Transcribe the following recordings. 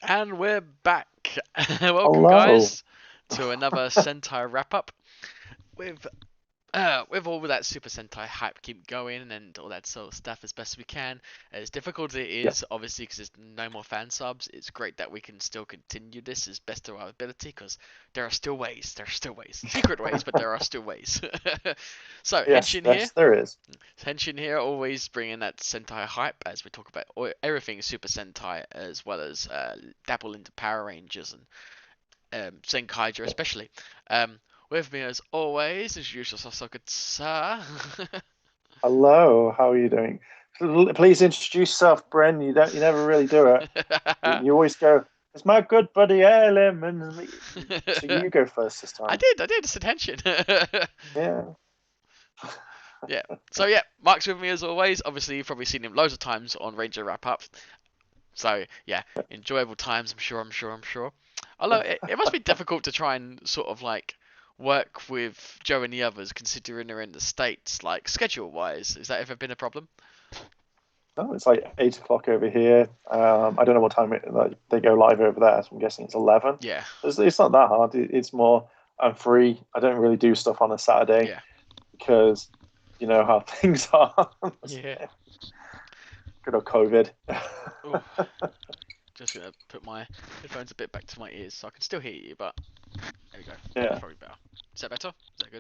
And we're back. Welcome, Hello. guys, to another Sentai wrap up with with all that Super Sentai hype keep going and all that sort of stuff as best we can. As difficult as it Yep. is, obviously, because there's no more fan subs, it's great that we can still continue this as best of our ability because there are still ways. There are still ways. Secret ways, but there are still ways. So, Yes, Henshin here. yes, there is. Henshin here, always bringing that Sentai hype as we talk about everything Super Sentai as well as dabble into Power Rangers and Zenkaiger especially. Um, with me as always, as usual, Sasaka. Hello. How are you doing? Please introduce yourself, Bren. You never really do it. You always go, "It's my good buddy Ellen," and so you go first this time. I did, it's attention. Yeah. Yeah. So yeah, Mark's with me as always. Obviously, you've probably seen him loads of times on Ranger Wrap Up. So yeah, enjoyable times. I'm sure. Although it must be difficult to try and sort of like work with Joe and the others, considering they're in the States, like schedule wise. Has that ever been a problem? Oh, it's like 8 o'clock over here. I don't know what time they go live over there. So I'm guessing it's 11. Yeah. It's not that hard. It's more I'm free. I don't really do stuff on a Saturday Yeah. because you know how things are. Yeah. Good old COVID. Ooh, just gonna put my headphones a bit back to my ears so I can still hear you, but there we go. That's Yeah. probably better. Is that better? Is that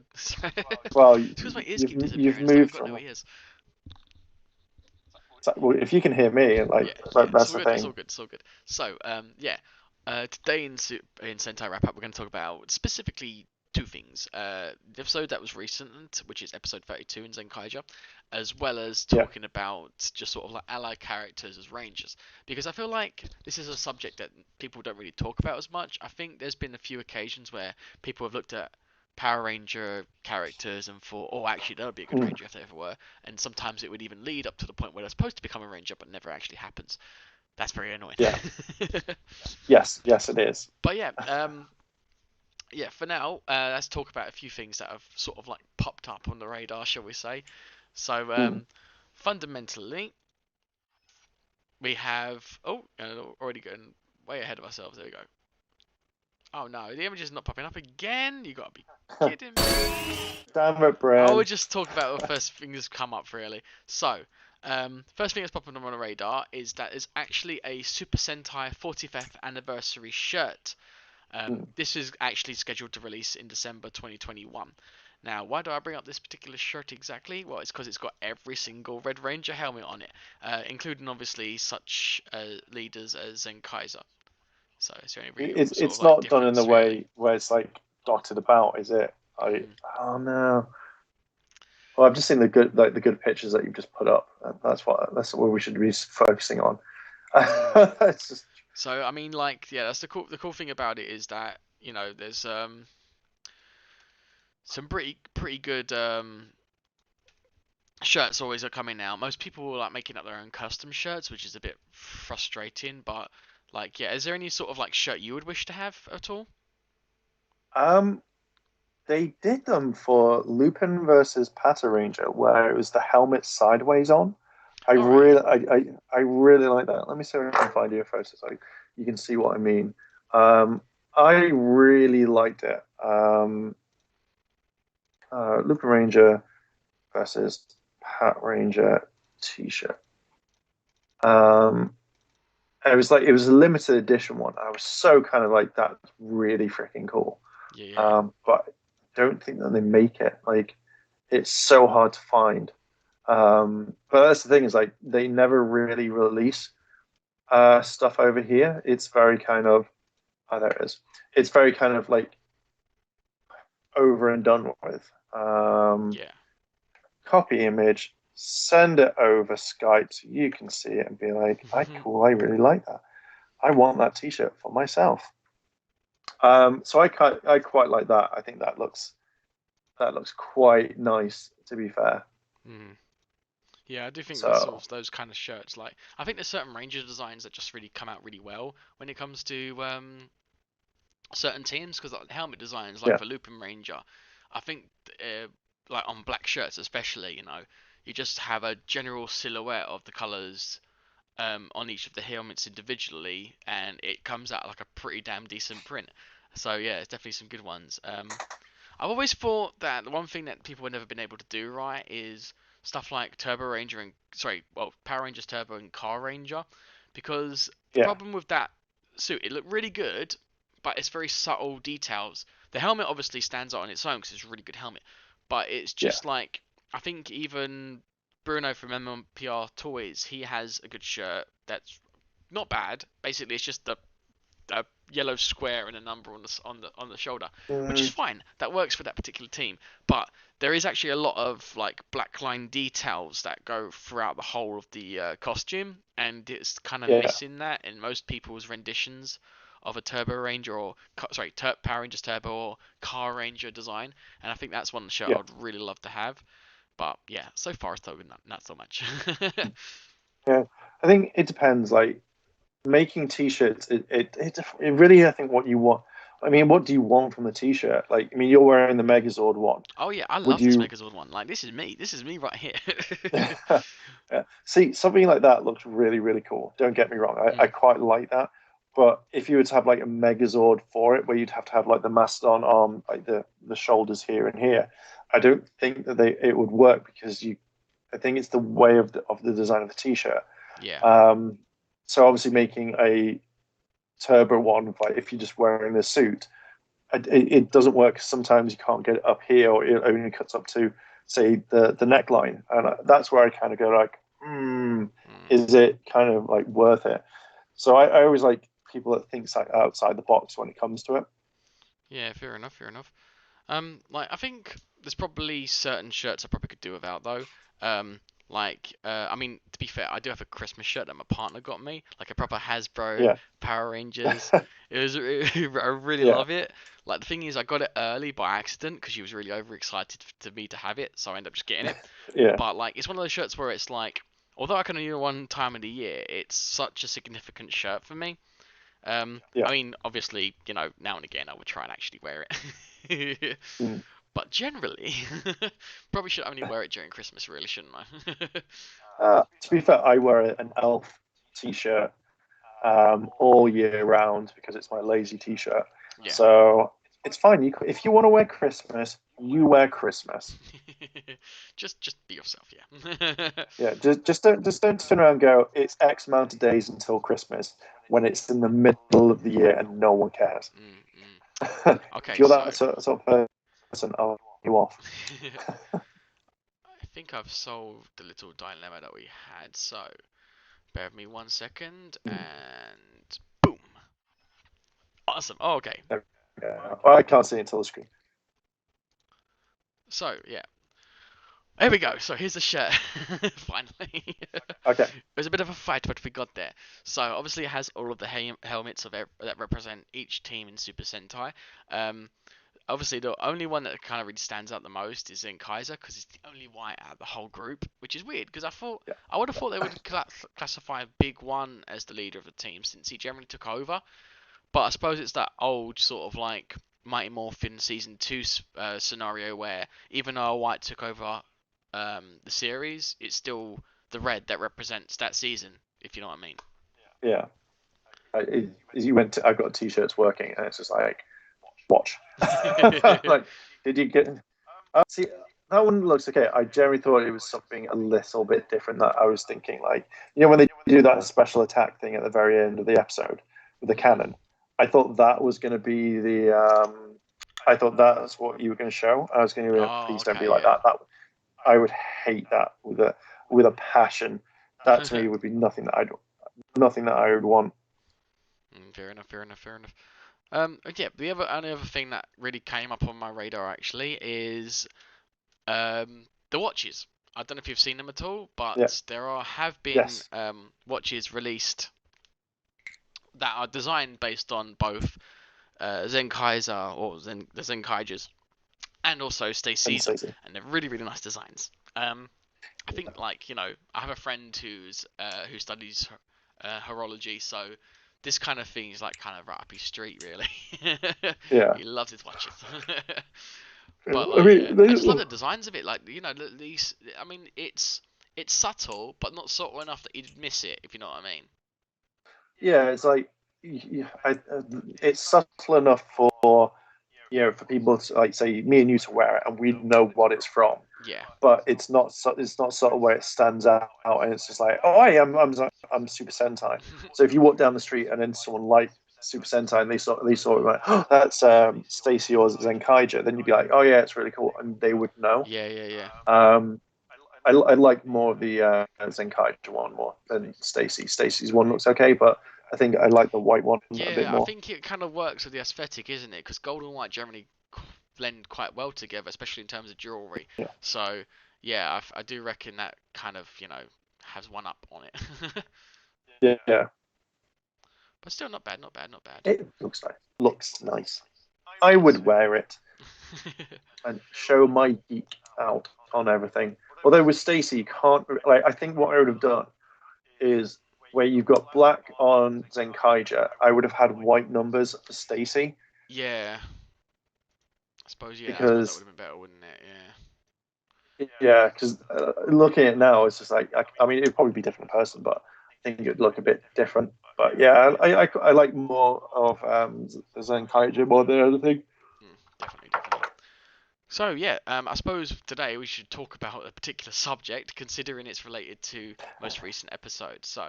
good? Well, It's because my ears keep you've disappearing. It's like I've moved got no from. ears. Well, if you can hear me, Yeah, like yeah. It's that's all the good. It's all thing. good. It's all good. So, yeah. Today in Sentai Wrap Up, we're going to talk about specifically two things. The episode that was recent, which is episode 32 in Zenkaiger, as well as Yeah. talking about just sort of like allied characters as rangers. Because I feel like this is a subject that people don't really talk about as much. I think there's been a few occasions where people have looked at Power Ranger characters and thought, oh, actually, that would be a good Mm. ranger if they ever were. And sometimes it would even lead up to the point where they're supposed to become a ranger, but never actually happens. That's very annoying. Yeah. Yes. Yes, it is. But yeah, yeah. For now, let's talk about a few things that have sort of like popped up on the radar, shall we say? So, Mm. fundamentally, we have. Oh, already going way ahead of ourselves. There we go. Oh no, the image is not popping up again. You gotta be kidding me. Damn it, I will Bren. just talk about the first thing that's come up really. So, first thing that's popping up on the radar is that there's actually a Super Sentai 45th anniversary shirt. Mm. This is actually scheduled to release in December 2021. Now, why do I bring up this particular shirt exactly? Well, it's because it's got every single Red Ranger helmet on it, including obviously such leaders as Zenkaiser. So it's the only real sort of It's like not done in the difference, really. way where it's like dotted about, is it? I Mm. oh no. Well, I've just seen the good pictures that you've just put up. That's what we should be focusing on. Mm. It's just So I mean, like, yeah, that's the cool thing about it is that there's some pretty good shirts always are coming out. Most people are like making up their own custom shirts, which is a bit frustrating. But like, yeah, is there any sort of like shirt you would wish to have at all? um they did them for Lupin versus Pata Ranger, where it was the helmet sideways on. All right, yeah. I really like that. Let me see if I can find you a photo so you can see what I mean. Um, I really liked it. Lupin Ranger versus Pat Ranger T-shirt. Um, and it was a limited edition one. I was so kind of like that's really freaking cool. Yeah, yeah. But I don't think that they make it. Like it's so hard to find. But that's the thing is like they never really release stuff over here. It's very kind of there it is. It's very kind of like over and done with. Yeah. Copy image, send it over Skype so you can see it and be like, "I cool, I really like that. I want that T-shirt for myself." So I quite like that. I think that looks quite nice. To be fair, Mm. Yeah, I do think there's sort so of those kind of shirts. Like, I think there's certain Ranger designs that just really come out really well when it comes to certain teams. Because like helmet designs, like yeah, for Lupin Ranger, I think like on black shirts especially, you just have a general silhouette of the colors on each of the helmets individually, and it comes out like a pretty damn decent print. So yeah, it's definitely some good ones. I've always thought that the one thing that people have never been able to do right is stuff like Turbo Ranger and Power Rangers Turbo and Car Ranger, because the Yeah, problem with that suit, it looked really good, but it's very subtle details. The helmet obviously stands out on its own because it's a really good helmet, but it's yeah, just like I think even Bruno from MMPR Toys, he has a good shirt that's not bad. Basically, it's just a yellow square and a number on the shoulder, which is mm, fine. That works for that particular team. But there is actually a lot of like black line details that go throughout the whole of the costume, and it's kind of yeah, missing that in most people's renditions of a Turbo Ranger or Power Rangers Turbo or Car Ranger design. And I think that's one shirt yeah, I'd really love to have. But yeah, so far it's not so much. yeah. I think it depends. Like making t-shirts, it really, I think what you want. I mean, what do you want from the t-shirt? Like, I mean, you're wearing the Megazord one. Oh yeah, I Would love this you? Megazord one. Like this is me. This is me right here. Yeah. See, something like that looks really, really cool. Don't get me wrong. I Mm, quite like that. But if you were to have like a Megazord for it, where you'd have to have like the mastodon arm, like the shoulders here and here, I don't think that it would work because you. I think it's the way of the design of the t-shirt. yeah. Um, so obviously making a turbo one, like if you're just wearing the suit, it doesn't work. Sometimes you can't get it up here, or it only cuts up to say the neckline, and that's where I kind of go like, Mm. is it kind of like worth it? So I always like people that think outside the box when it comes to it. Yeah, fair enough, fair enough. Like I think there's probably certain shirts I probably could do without though. I mean, to be fair, I do have a Christmas shirt that my partner got me, like a proper Hasbro Yeah, Power Rangers. It was, I really yeah, love it. Like the thing is, I got it early by accident because she was really overexcited to me to have it, so I ended up just getting it. yeah, But like, it's one of those shirts where it's like, although I can only do it one time of the year, it's such a significant shirt for me. yeah. I mean, obviously, now and again I would try and actually wear it. Mm. But generally, probably should only wear it during Christmas, really, shouldn't I? To be fair, I wear an elf t-shirt all year round because it's my lazy t-shirt. Yeah. So it's fine. If you want to wear Christmas, you wear Christmas. Just be yourself, yeah. Yeah, just don't turn around and go, it's X amount of days until Christmas when it's in the middle of the year and no one cares. Mm, mm. If Okay, you're so that sort of person, I'll you off. I think I've solved the little dilemma that we had. So bear with me 1 second, and boom. Awesome. Oh, okay. Yeah. Well, I can't see until the screen. So yeah, there we go. So here's the shirt. Finally. Okay. It was a bit of a fight, but we got there. So obviously it has all of the helmets that represent each team in Super Sentai. Um, Obviously the only one that kind of really stands out the most is Zenkaiger because it's the only white out of the whole group, which is weird because Yeah. I would have thought they would classify Big One as the leader of the team since he generally took over. But I suppose it's that old sort of like Mighty Morphin season two scenario where even though White took over the series, it's still the red that represents that season, if you know what I mean. Yeah. As you went to, I've got t-shirts working, and it's just like, watch. Like, did you get? See, that one looks okay. I generally thought it was something a little bit different. That I was thinking, like, when they do that special attack thing at the very end of the episode with the Mm. cannon, I thought that was going to be the. I thought that's what you were going to show. I was going to, Oh, please don't be okay, like yeah. that. That I would hate that with a passion. That to me would be nothing that I would want. Fair enough, fair enough, fair enough. Yeah, the only other thing that really came up on my radar actually is the watches. I don't know if you've seen them at all, Yeah. but have been Yes. watches released that are designed based on both Zenkaiser or the Zenkaigers and also Stay And Caesar, Stacey. and they're really really nice designs. I think like I have a friend who studies horology, so this kind of thing is like kind of right up his street really. Yeah. He loves his watches. But I like mean, yeah, they I just love the look. designs of it. Like these, I mean, it's it's subtle, but not subtle enough that you'd miss it, if you know what I mean. Yeah, it's like it's subtle enough for for people to like say me and you to wear it, and we know what it's from. Yeah. But it's not sort of where it stands out, and it's just like, oh, I'm Super Sentai. So if you walk down the street and then someone like Super Sentai and they saw it like, oh, that's Stacy or Zenkaiger, then you'd be like, oh yeah, it's really cool, and they would know. Yeah, yeah, yeah. Um, I like more of the Zenkaiger one more than Stacy. Stacy's one looks okay, but I think I like the white one a bit Yeah, I more. think it kind of works with the aesthetic, isn't it? Because gold and white generally blend quite well together, especially in terms of jewelry. Yeah, So, yeah, I do reckon that kind of, has one up on it. yeah. But still, not bad, not bad, not bad. It looks nice. Looks nice. I would wear it and show my geek out on everything. Although with Stacy, you can't like. I think what I would have done is where you've got black on Zenkaiger, I would have had white numbers for Stacy Yeah, I suppose that would because have been better, wouldn't it? Yeah. yeah, because looking at it now, it's just like I mean, it'd probably be different person, but I think it'd look a bit different. But yeah, I like more of Zenkaiger more than anything. Definitely, definitely. So yeah, I suppose today we should talk about a particular subject, considering it's related to most recent episodes. So,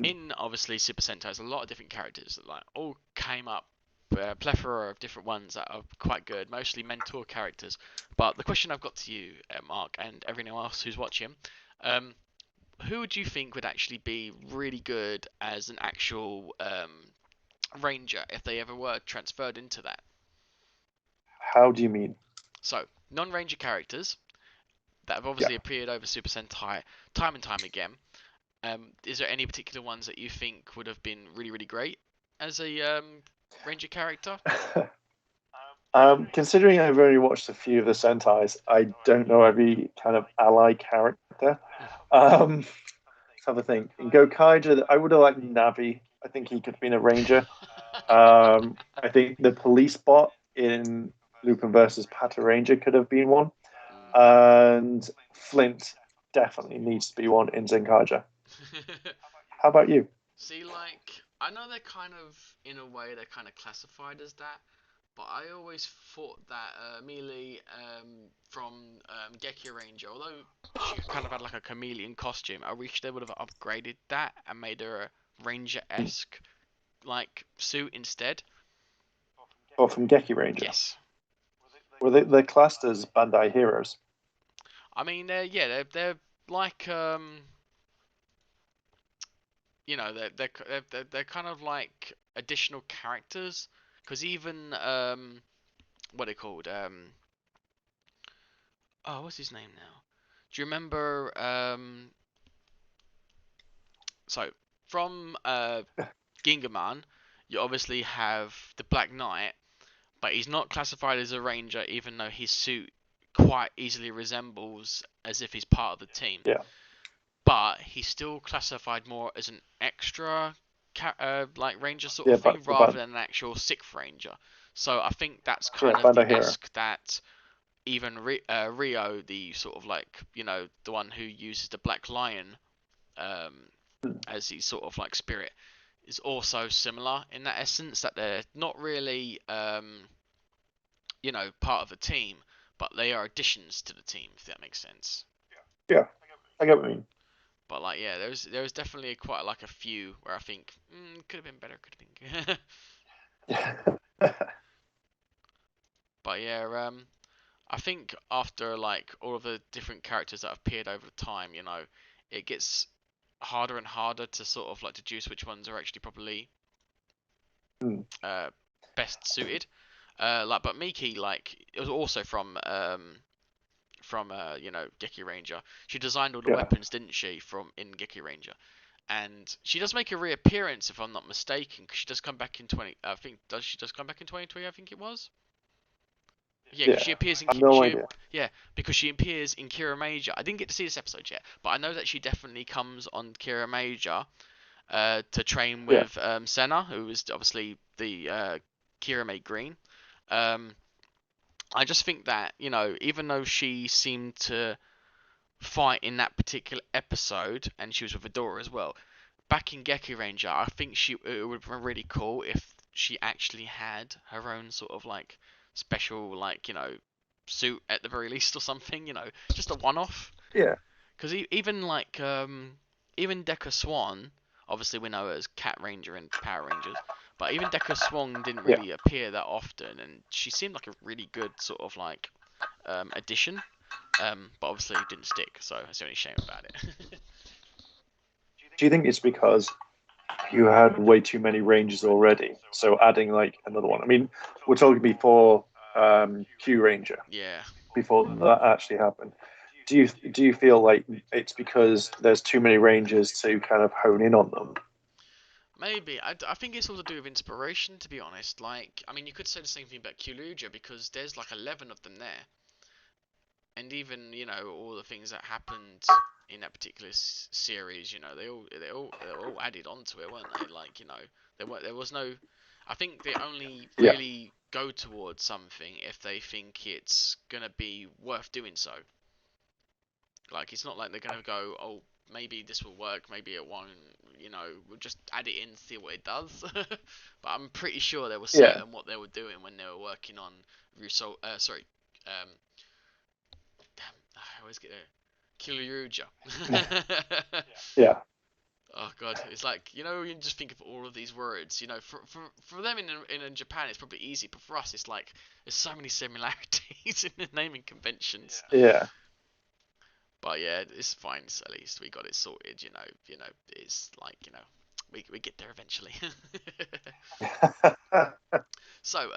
in obviously Super Sentai, there's a lot of different characters that like all came up, a plethora of different ones that are quite good, mostly mentor characters. But the question I've got to you, Mark, and everyone else who's watching, um, who would you think would actually be really good as an actual ranger if they ever were transferred into that? How do you mean? So, non-ranger characters that have Yeah. obviously appeared over Super Sentai time and time again. Is there any particular ones that you think would have been really, really great as a Ranger character? Considering I've only watched a few of the Sentais, I don't know every kind of ally character. Um, let's have a think. In Gokaija, I would have liked Navi. I think he could have been a ranger. I think the police bot in Lupin versus Pata Ranger could have been one. And Flint definitely needs to be one in Zenkaiger. How about you? See, like, I know they're kind of, in a way, they're kind of classified as that, but I always thought that Melee from Geki Ranger, although she kind of had like a chameleon costume, I wish they would have upgraded that and made her a Ranger-esque like suit instead. Or from Geki Ranger? Yes. Well, they're classed as Bandai heroes. I mean, they're like they're kind of like additional characters because even what are they called oh, what's his name now? Do you remember so from Gingaman, you obviously have the Black Knight, but he's not classified as a ranger even though his suit quite easily resembles as if he's part of the team. Yeah. But he's still classified more as an extra like ranger sort of Yeah, thing but rather than an actual sixth ranger. So I think that's yeah, kind of the Bandai hero. esque that even Rio, the sort of like the one who uses the Black Lion as his sort of like spirit, is also similar in that essence that they're not really part of a team, but they are additions to the team if that makes sense. Yeah, I get what you mean. But like, yeah, there was definitely quite like a few where I think could have been better, could have been. But yeah, I think after like all of the different characters that have appeared over time, it gets harder and harder to sort of like deduce which ones are actually probably Hmm. uh best suited. But Miki, like, it was also from Geki Ranger. She designed all the Yeah, weapons, didn't she, from in Geki Ranger? And she does make a reappearance, if I'm not mistaken, because she does come back in 20. I think does she just come back in 2020? I think it was. Yeah, because yeah. she appears in I've no idea. yeah, because she appears in Kira Major. I didn't get to see this episode yet, but I know that she definitely comes on Kira Major to train Yeah, with Senna, who is obviously the Kira May Green. Um, I just think that even though she seemed to fight in that particular episode, and she was with Adora as well. Back in Geki Ranger, I think it would have been really cool if she actually had her own sort of like special like suit at the very least or something, just a one-off. Yeah, Because even like even Deca Swan, obviously we know her as Cat Ranger and Power Rangers, but even Deca Swan didn't yeah. really appear that often, and she seemed like a really good sort of like addition. But obviously it didn't stick, so that's the only shame about it. Do you think it's because you had way too many ranges already? So adding like another one. I mean, we're talking before Q Ranger, Yeah. before that actually happened. Do you feel like it's because there's too many ranges to kind of hone in on them? Maybe. I think it's all to do with inspiration, to be honest. Like, I mean, you could say the same thing about Kyuluja because there's like 11 of them there. And even, all the things that happened in that particular series, they all added onto it, weren't they? Like, there was no. I think they only Yeah, really go towards something if they think it's gonna be worth doing so. Like, it's not like they're gonna go, oh, maybe this will work, maybe it won't. We'll just add it in, see what it does. But I'm pretty sure they were yeah, certain what they were doing when they were working on Russo. Sorry, um, damn, I always get it. Kilyuja. yeah, Oh god, it's like you just think of all of these words. For them in Japan it's probably easy, but for us it's like there's so many similarities in the naming conventions. yeah. But yeah, it's fine. At least we got it sorted. It's like we get there eventually. So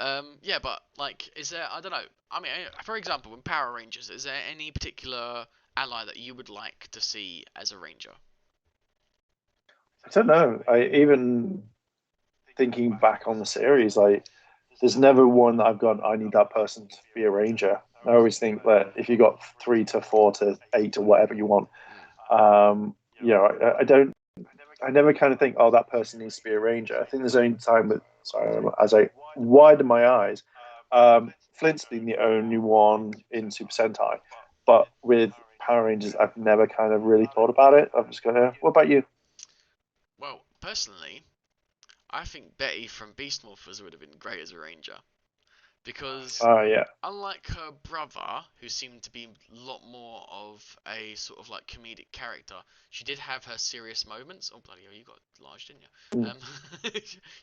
yeah, but like, is there? I don't know. I mean, for example, in Power Rangers, is there any particular ally that you would like to see as a ranger? I don't know. I even thinking back on the series, like there's never one that I've gone, I need that person to be a ranger. I always think that if you got 3 to 4 to 8 or whatever you want, Mm. I don't. I never kind of think, oh, that person needs to be a ranger. I think there's only time that, sorry, as I widen my eyes, Flint's been the only one in Super Sentai, but with Power Rangers, I've never kind of really thought about it. I'm just gonna. What about you? Well, personally, I think Betty from Beast Morphers would have been great as a ranger because Oh yeah. unlike her brother, who seemed to be a lot more of a sort of like comedic character, she did have her serious moments. Oh bloody hell, you got large, didn't you? Mm.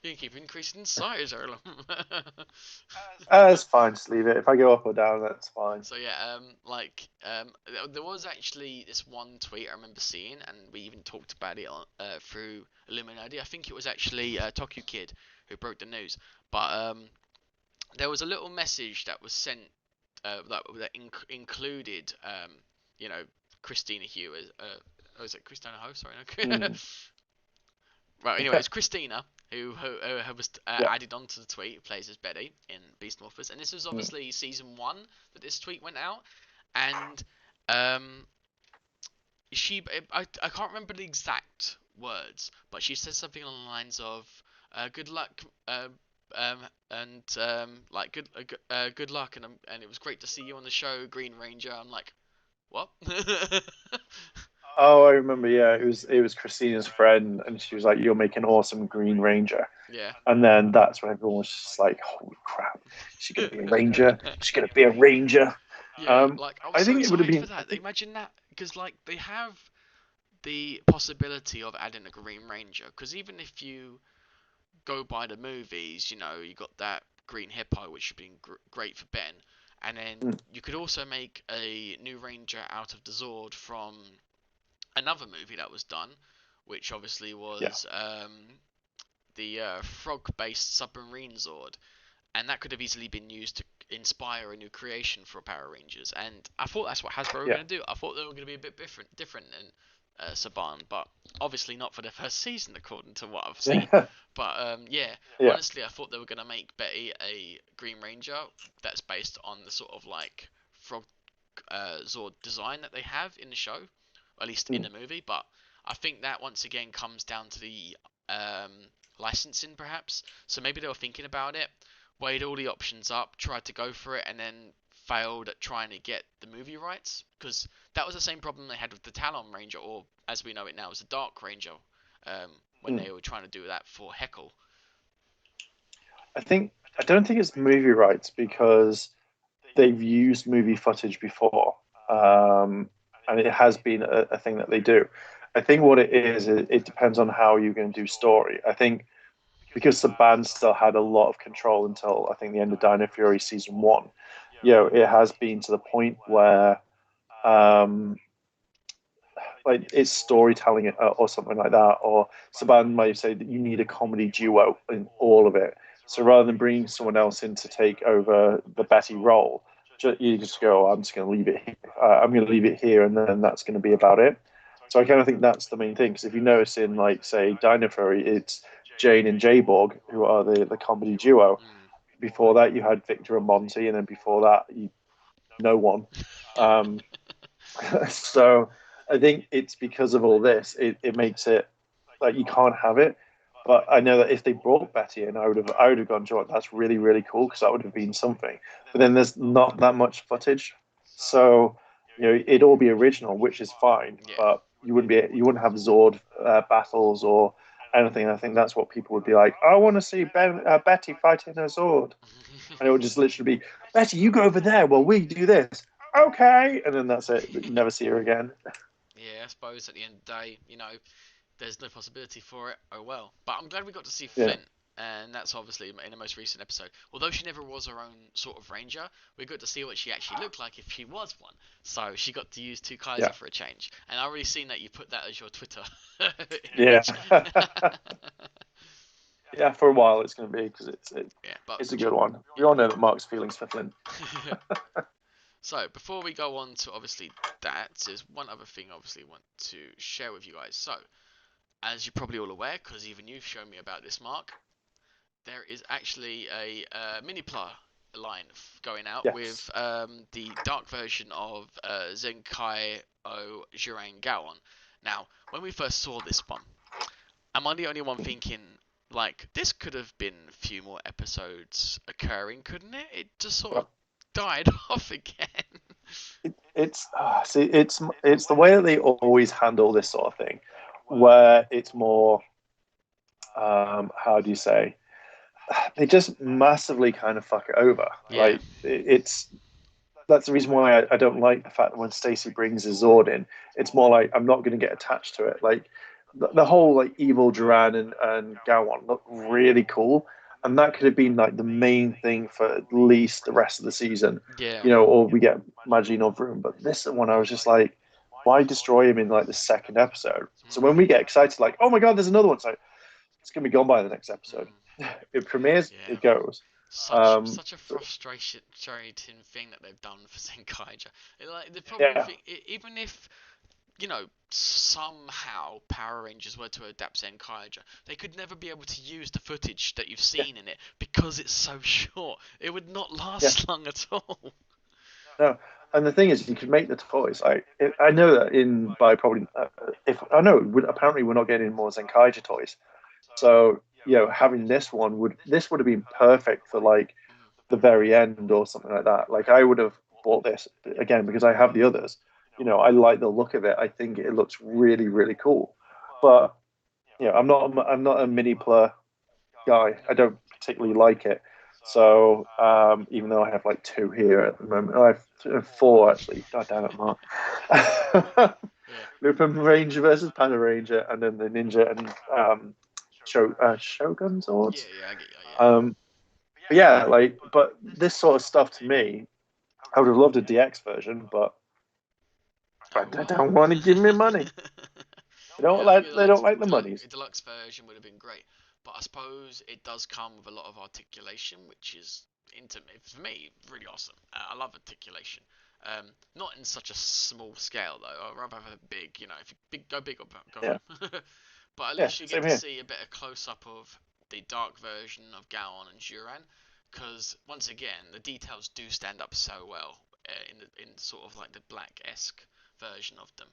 You can keep increasing in size, Erlen. It's fine. Just leave it. If I go up or down, that's fine. So yeah, there was actually this one tweet I remember seeing, and we even talked about it through Illuminerdi. I think it was actually Tokyo Kid who broke the news, but there was a little message that was sent included, you know, Christina Hugh as oh, is it Christina Ho? Sorry, no. Mm. Right. Anyway, it's Christina who was Yeah. added onto the tweet. Who plays as Betty in Beast Morphers, and this was Mm. obviously season 1 that this tweet went out, and um, I can't remember the exact words, but she said something along the lines of good luck and like good luck and it was great to see you on the show, Green Ranger. I'm like, what? Oh, I remember. Yeah, it was Christina's friend, and she was like, "You'll make an awesome Green Ranger." Yeah. And then that's when everyone was just like, "Holy crap! Is she gonna be a ranger? Is she gonna be a ranger?" Yeah, like I was I so think it would have excited for been. I that. think. Imagine that, because like they have the possibility of adding a Green Ranger. Because even if you go by the movies, you got that Green Hippo, which would be great for Ben, and then Mm, you could also make a new Ranger out of the Zord from another movie that was done, which obviously yeah. was the frog-based submarine Zord, and that could have easily been used to inspire a new creation for Power Rangers. And I thought that's what Hasbro were Yeah. going to do. I thought they were going to be a bit different than Saban, but obviously not for the first season, according to what I've seen. Yeah. But yeah, Yeah. honestly, I thought they were going to make Betty a Green Ranger that's based on the sort of like frog Zord design that they have in the show, or at least in Mm, the movie. But I think that once again comes down to the um, licensing, perhaps. So maybe they were thinking about it, weighed all the options up, tried to go for it, and then failed at trying to get the movie rights, because that was the same problem they had with the Talon Ranger, or as we know it now as the Dark Ranger, when Hmm. they were trying to do that for Heckle. I don't think it's movie rights because they've used movie footage before, and it has been a thing that they do. I think what it is, it depends on how you're going to do story. I think because the band still had a lot of control until I think the end of Dino Fury season one. It has been to the point where um, like it's storytelling or something like that, or Saban might say that you need a comedy duo in all of it. So rather than bringing someone else in to take over the Betty role, you just go, I'm just going to leave it here. I'm going to leave it here, and then that's going to be about it. So I kind of think that's the main thing. Because if you notice in, like, say, Dino Fury, it's Jane and J-Borg, who are the comedy duo. Mm. Before that, you had Victor and Monty, and then before that, no one. Um, so I think it's because of all this, it makes it like you can't have it. But I know that if they brought Betty in, I would have gone, John, that's really, really cool because that would have been something. But then there's not that much footage. So, it'd all be original, which is fine, Yeah. but you wouldn't have Zord battles or anything. I think that's what people would be like. I want to see Betty fighting a Zord, and it would just literally be, Betty, you go over there while we do this. Okay, and then that's it. You never see her again. Yeah, I suppose at the end of the day, there's no possibility for it. Oh well. But I'm glad we got to see Yeah, Flint, and that's obviously in the most recent episode. Although she never was her own sort of ranger, we got to see what she actually looked like if she was one. So she got to use yeah, Kaiser for a change, and I already seen that you put that as your Twitter yeah, image. yeah. For a while, it's going to be because Yeah, but it's a good one. We all know that Mark's feelings for Flint. so before we go on to obviously that, there's one other thing obviously I want to share with you guys. So as you're probably all aware, because even you've shown me about this, Mark, there is actually a mini pla line going out Yes. with the dark version of Zenkai-Oh Jiren Gaon. Now, when we first saw this one, am I the only one thinking, like, this could have been a few more episodes occurring, couldn't it? It just sort of Well, died off again. it's the way that they always handle this sort of thing, where it's more how do you say, they just massively kind of fuck it over. Yeah. Like it's that's the reason why I don't like the fact that when Stacey brings his Zord in, it's more like I'm not going to get attached to it. Like the whole like evil Duran and Gowon look really cool, and that could have been like the main thing for at least the rest of the season, Yeah. or we get Majin Room. But this one, I was just like, why destroy him in like the second episode? So when we Mm. get excited, like, oh my god, there's another one, so it's gonna be gone by the next episode. Mm. It premieres, Yeah. it goes. Such a So, frustrating thing that they've done for Zenkaiger. Like the problem yeah, thing, even if somehow Power Rangers were to adapt Zenkaiger, they could never be able to use the footage that you've yeah, seen in it because it's so short. It would not yeah. last long at all. No, and the thing is, you could make the toys. I know that in by probably if I know apparently we're not getting more Zenkaiger toys. So having this would have been perfect for like the very end or something like that. Like I would have bought this again because I have the others. I like the look of it. I think it looks really really cool. But I'm not a mini player guy. I don't particularly like it. So even though I have like two here at the moment, I have four actually. God damn it, Mark. Yeah. Lupin Ranger versus Panda Ranger, and then the Ninja and Shogun Yeah, swords. yeah, I get you, yeah. Um, but yeah, but this sort of stuff to me, I would have loved a DX version, but Oh they well. don't want to give me money. Yeah, I mean, They don't like the monies. a deluxe version would have been great, but I suppose it does come with a lot of articulation, which is intimate for me really awesome. I love articulation. Not in such a small scale though. I'd rather have a big, if you go big or go Yeah, home. But at yeah, least you get same to here. see a better close up of the dark version of Gaon and Duran, because once again the details do stand up so well in sort of like the black esque version of them.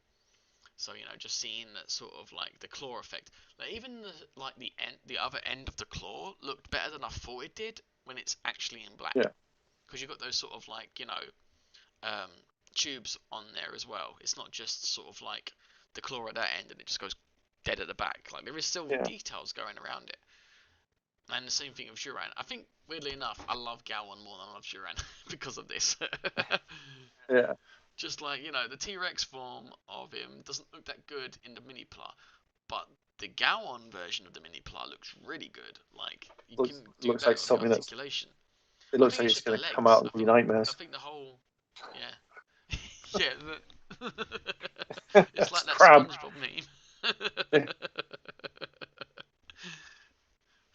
So just seeing that sort of like the claw effect, like even the other end of the claw looked better than I thought it did when it's actually in black, Yeah, because you got those sort of like um, tubes on there as well. It's not just sort of like the claw at that end and it just goes dead at the back. Like there is still Yeah. details going around it. And the same thing with Duran. I think weirdly enough, I love Gowan more than I love Duran because of this. Yeah. Just like the T-Rex form of him doesn't look that good in the mini plot, but the Gowan version of the mini plot looks really good. Like you can do Looks like better with the something that's. articulation. It I looks think like it's it's just the going to come legs. out I of your think I nightmares. think the whole yeah yeah. It's It's like that crab. SpongeBob meme. Yeah.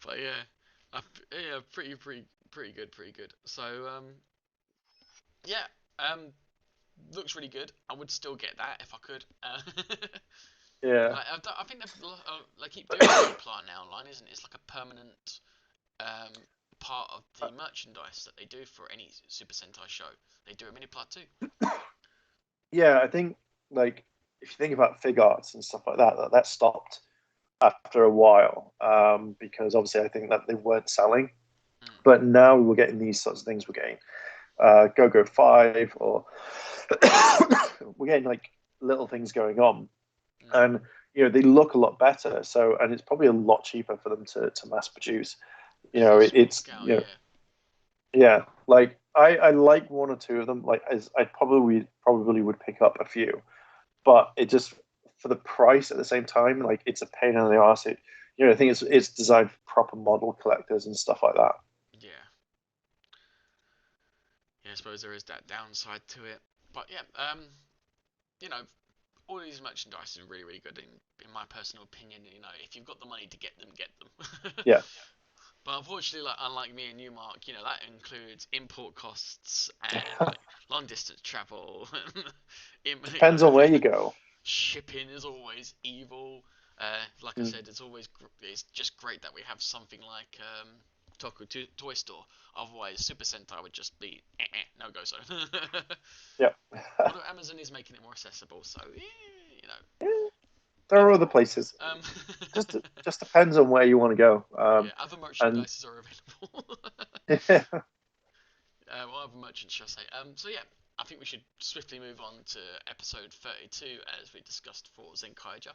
But yeah, yeah, pretty good, pretty good. So yeah, um, looks really good. I would still get that if I could. Yeah. Like I think they keep doing mini plant now online, isn't it? It's like a permanent um part of the merchandise that they do for any Super Sentai show. They do a mini plant too. Yeah, I think like if you think about fig arts and stuff like that, that stopped after a while because obviously I think that they weren't selling. Mm, But now we're getting these sorts of things. We're getting Go Go 5, or we're getting like little things going on, mm. and they look a lot better. So, and it's probably a lot cheaper for them to mass produce. Yeah, small It's scale. Yeah. yeah, like I like one or two of them. Like as I probably would pick up a few, but it just for the price at the same time, like it's a pain in the arse. I think it's designed for proper model collectors and stuff like that. Yeah. Yeah, I suppose there is that downside to it. But yeah, you know, all these merchandise is really, really good in my personal opinion. If you've got the money to get them, get them. Yeah, But unfortunately, like unlike me and you, Mark, that includes import costs and like long distance travel. depends on where you go. Shipping is always evil. Like I Mm. said, it's just great that we have something like Toy Store. Otherwise, Super Sentai would just be no go zone. Yeah. Although Amazon is making it more accessible, so There are other places. Um, Just depends on where you want to go. yeah, other And merchandises are available. yeah, Well, other merchants, shall I say. So yeah, I think we should swiftly move on to episode 32 as we discussed for Zenkaiger.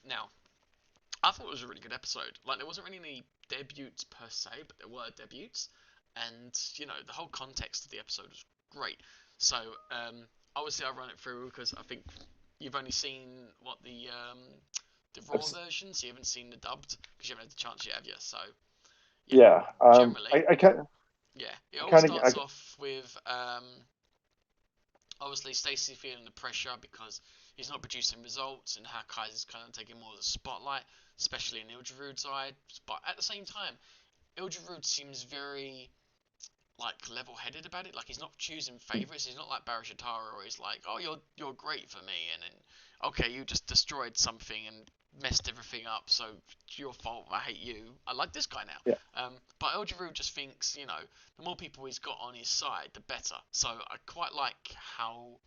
Now, I thought it was a really good episode. Like, there wasn't really any debuts per se, but there were debuts. And, the whole context of the episode was great. So, obviously I'll run it through because I think you've only seen, what, the raw version, so you haven't seen the dubbed, because you haven't had the chance yet, have you? So, yeah, yeah. generally, I kind yeah, it I all kind starts of off with obviously Stacy feeling the pressure because he's not producing results, and how Kaiser's kind of taking more of the spotlight, especially in Ilgerude's side. But at the same time, Ilgerude seems very like level-headed about it. Like he's not choosing favorites. He's not like Barashatara, where he's like, "Oh, you're great for me," and then okay, you just destroyed something and messed everything up, so it's your fault. I hate you. I like this guy yeah, now. But Elgeru just thinks, the more people he's got on his side, the better. So I quite like how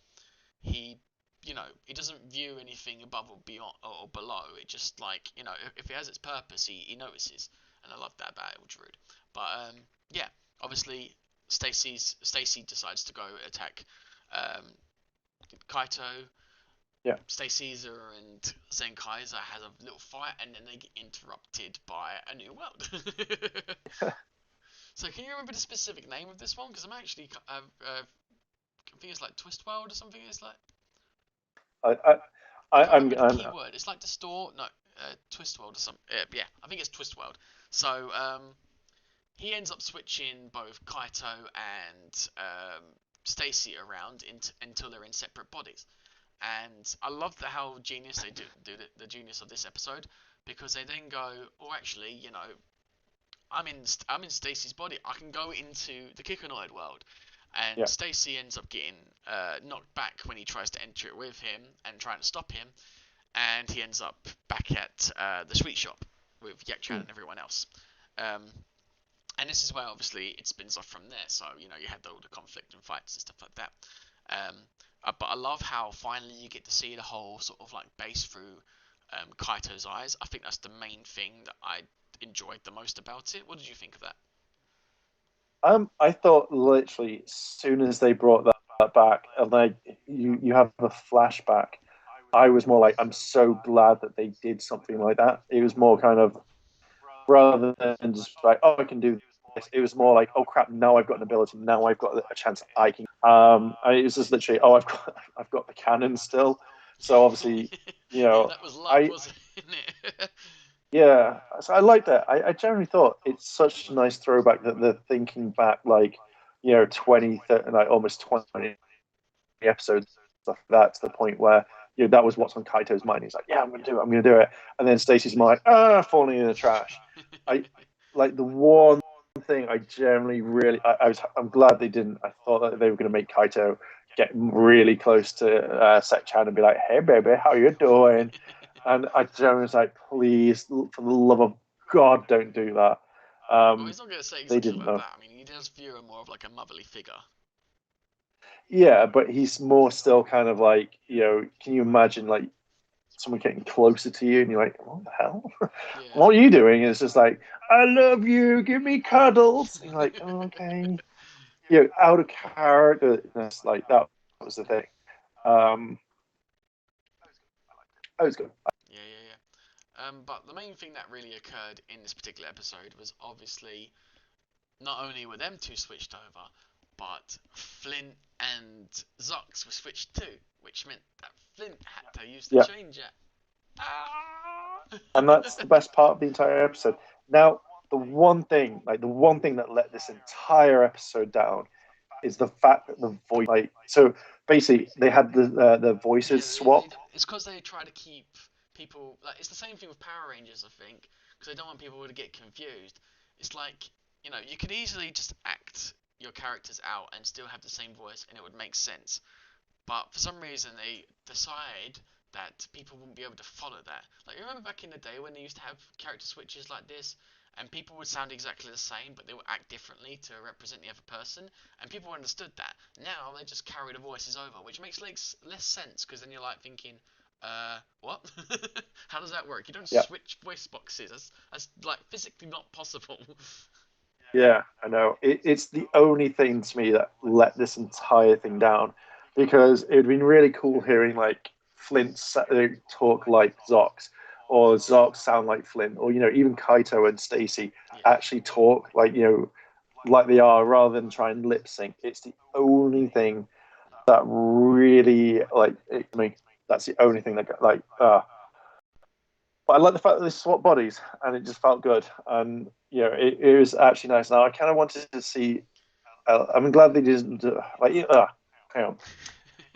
he, he doesn't view anything above or beyond or below. It just like, if it has its purpose, he notices, and I love that about Elgeru. But yeah, obviously Stacy decides to go attack um, Kaito. yeah. Caesar and Zenkaiser has a little fight, and then they get interrupted by a new world. So, can you remember the specific name of this one? Because I'm actually, I think it's like Twist World or something. It's like I, I, I I can't I'm, remember the I'm key word. It's like Distort, no, Twist World or something. Yeah, I think it's Twist World. So, he ends up switching both Kaito and Stacy around until they're in separate bodies. And I love how genius they do the genius of this episode, because they then go, oh, actually, I'm in Stacy's body. I can go into the Kikonoid world, and yeah. Stacy ends up getting knocked back when he tries to enter it with him and trying to stop him, and he ends up back at the sweet shop with Yak-chan Mm. and everyone else. Um, and this is where obviously it spins off from there. So you had all the conflict and fights and stuff like that. Um, but I love how finally you get to see the whole sort of like base through Kaito's eyes. I think that's the main thing that I enjoyed the most about it. What did you think of that? I thought literally as soon as they brought that back, and like you have a flashback. I was more like, I'm so glad that they did something like that. It was more kind of rather than just like, oh, I can do this. It was more like, oh crap, now I've got an ability. Now I've got a chance I can. It was just literally, oh, I've got the cannon still. So obviously, you Yeah, know, that was luck, I wasn't it? yeah, so I like that. I generally thought it's such a nice throwback that they're thinking back, like, 20, 30, like almost 20 episodes, stuff like that, to the point where, that was what's on Kaito's mind. He's like, yeah, I'm going to do it. I'm going to do it. And then Stacy's like, falling in the trash. I like the one thing I generally really, I'm glad they didn't. I thought that they were going to make Kaito get really close to Sek-chan and be like, hey, baby, how you doing? And I generally was like, please, for the love of God, don't do that. Well, he's not going to say They exactly didn't like know. that. I mean, he does view her more of like a motherly figure. Yeah, but he's more still kind of like, can you imagine like someone getting closer to you and you're like, what the hell? Yeah. What are you doing? It's just like, I love you, give me cuddles. And you're like, oh, okay. Out of character. That's like, that was the thing. Um, I was good. Yeah, yeah, yeah. But the main thing that really occurred in this particular episode was obviously not only were them two switched over, but Flint and Zox were switched too, which meant that Flint had to use the Yeah. changer. Ah! And that's the best part of the entire episode. Now, the one thing that let this entire episode down is the fact that the voice, like, so basically they had the voices Yeah, swapped. it's because they try to keep people like it's the same thing with Power Rangers, I think, because they don't want people to get confused. It's like you could easily just act your characters out and still have the same voice, and it would make sense. But for some reason, they decide that people wouldn't be able to follow that. Like, you remember back in the day when they used to have character switches like this, and people would sound exactly the same, but they would act differently to represent the other person, and people understood that. Now they just carry the voices over, which makes less sense, because then you're like thinking, what? How does that work? You don't Yeah. switch voice boxes. That's like physically not possible. Yeah, I know. It's the only thing to me that let this entire thing down, because it would been really cool hearing like Flint talk like Zox, or Zox sound like Flint, or even Kaito and Stacy Yeah. actually talk like they are, rather than try and lip sync. It's the only thing that really I mean, that's the only thing that like. But I like the fact that they swapped bodies, and it just felt good. And it was actually nice. Now I kind of wanted to see. I'm glad they didn't like. Hang on.